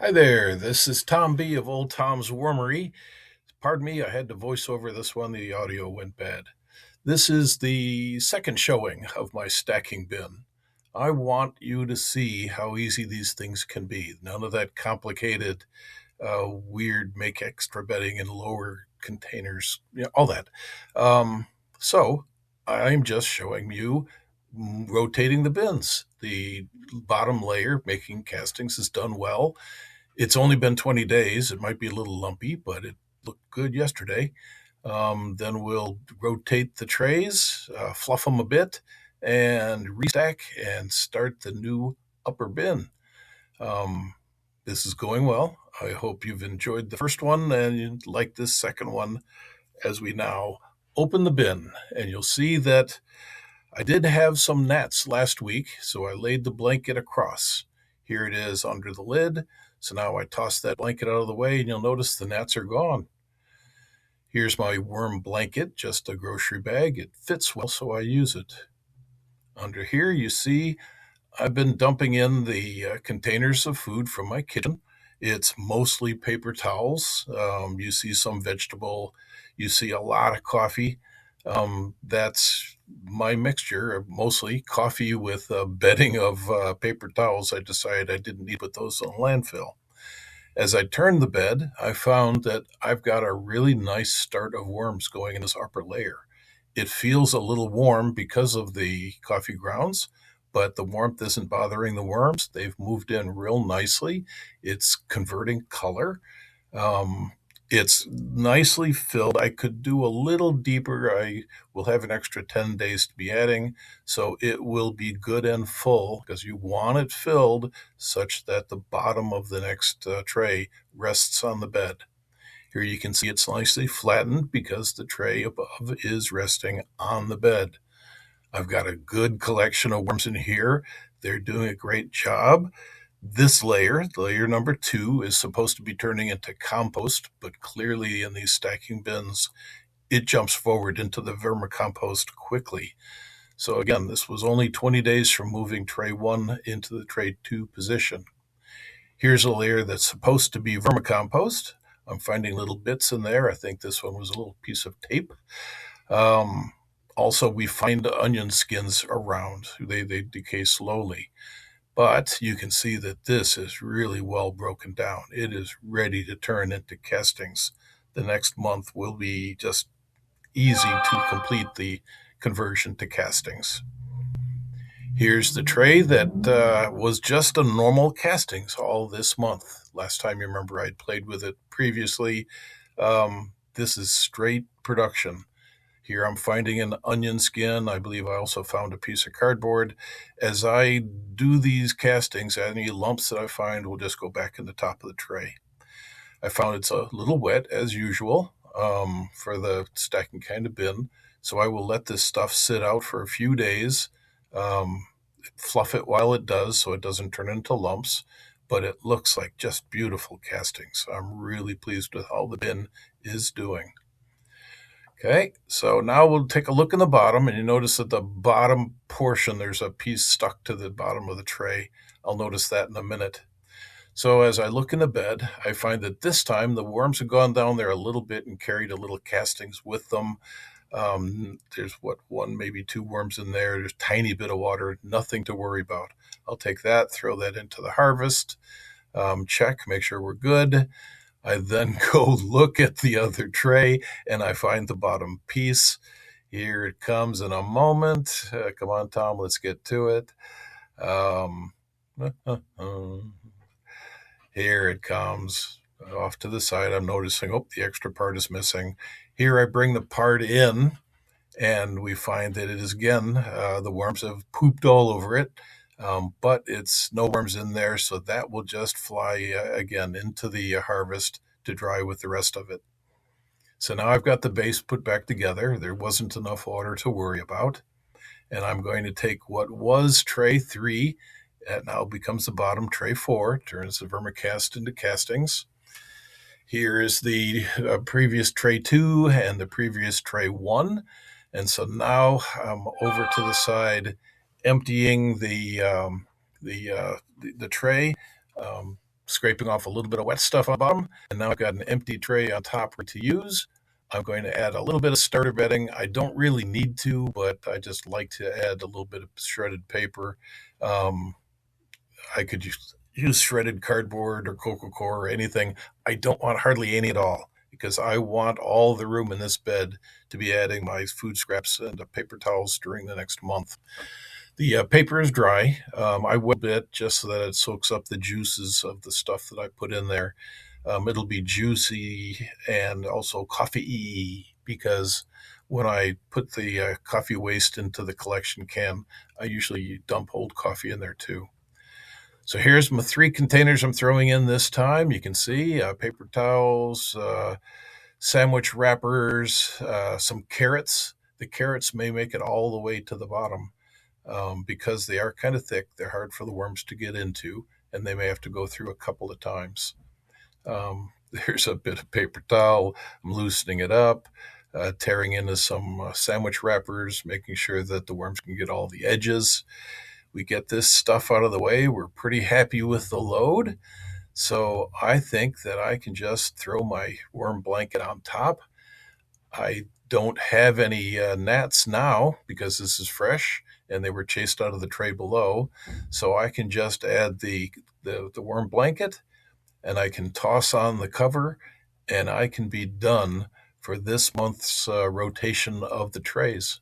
Hi there, this is Tom B of Old Tom's Wormery. Pardon me, I had to voice over this one, the audio went bad. This is the second showing of my stacking bin. I want you to see how easy these things can be. None of that complicated, weird, make extra bedding in lower containers, all that. Um, so I'm just showing you rotating the bins. The bottom layer, making castings, is done well. It's only been 20 days. It might be a little lumpy, but it looked good yesterday. Then we'll rotate the trays, fluff them a bit, and restack and start the new upper bin. Um, this is going well. I hope you've enjoyed the first one and you like this second one as we now open the bin. And you'll see that I did have some gnats last week, so I laid the blanket across. Here it is under the lid. So now I toss that blanket out of the way, and you'll notice the gnats are gone. Here's my worm blanket, just a grocery bag. It fits well, so I use it. Under here, you see I've been dumping in the containers of food from my kitchen. It's mostly paper towels. You see some vegetable. You see a lot of coffee. That's my mixture of mostly coffee with a bedding of paper towels. I decided I didn't need to put those in the landfill. As I turned the bed, I found that I've got a really nice start of worms going in this upper layer. It feels a little warm because of the coffee grounds, but the warmth isn't bothering the worms. They've moved in real nicely. It's converting color. Um, it's nicely filled. I could do a little deeper. I will have an extra 10 days to be adding, so it will be good and full because you want it filled such that the bottom of the next tray rests on the bed. Here you can see it's nicely flattened because the tray above is resting on the bed. I've got a good collection of worms in here. They're doing a great job. This layer, layer number 2, is supposed to be turning into compost, but clearly in these stacking bins, it jumps forward into the vermicompost quickly. So again, this was only 20 days from moving tray 1 into the tray 2 position. Here's a layer that's supposed to be vermicompost. I'm finding little bits in there. I think this one was a little piece of tape. Um, Also, we find onion skins around. They decay slowly. But you can see that this is really well broken down. It is ready to turn into castings. The next month will be just easy to complete the conversion to castings. Here's the tray that was just a normal castings all this month. Last time you remember I'd played with it previously. This is straight production. Here I'm finding an onion skin. I believe I also found a piece of cardboard. As I do these castings, any lumps that I find will just go back in the top of the tray. I found it's a little wet as usual for the stacking kind of bin. So I will let this stuff sit out for a few days, um, fluff it while it does so it doesn't turn into lumps. But it looks like just beautiful castings. I'm really pleased with how the bin is doing. Okay, so now we'll take a look in the bottom, and you notice at the bottom portion there's a piece stuck to the bottom of the tray. I'll notice that in a minute. So as I look in the bed, I find that this time the worms have gone down there a little bit and carried a little castings with them. There's one, maybe two worms in there. There's a tiny bit of water, nothing to worry about. I'll take that, throw that into the harvest, check, make sure we're good. I then go look at the other tray and I find the bottom piece. Here it comes in a moment. Come on, Tom, let's get to it. Um, Here it comes off to the side. I'm noticing, oh, the extra part is missing. Here I bring the part in and we find that it is again, the worms have pooped all over it. But it's no worms in there, so that will just fly again into the harvest to dry with the rest of it. So now I've got the base put back together. There wasn't enough water to worry about. And I'm going to take what was tray 3, that now becomes the bottom tray 4, turns the vermicast into castings. Here is the previous tray 2 and the previous tray 1. And so now I'm over to the side, emptying the tray, scraping off a little bit of wet stuff on the bottom, and now I've got an empty tray on top to use. I'm going to add a little bit of starter bedding. I don't really need to, but I just like to add a little bit of shredded paper. Um, I could use shredded cardboard or coco coir or anything. I don't want hardly any at all because I want all the room in this bed to be adding my food scraps and paper towels during the next month. The paper is dry. I wet it just so that it soaks up the juices of the stuff that I put in there. It'll be juicy and also coffee-y because when I put the coffee waste into the collection can, I usually dump old coffee in there too. So here's my 3 containers I'm throwing in this time. You can see paper towels, sandwich wrappers, some carrots. The carrots may make it all the way to the bottom because they are kind of thick. They're hard for the worms to get into, and they may have to go through a couple of times. There's a bit of paper towel. I'm loosening it up, tearing into some sandwich wrappers, making sure that the worms can get all the edges. We get this stuff out of the way. We're pretty happy with the load. So I think that I can just throw my worm blanket on top. I don't have any gnats now because this is fresh and they were chased out of the tray below. So I can just add the worm blanket and I can toss on the cover and I can be done for this month's rotation of the trays.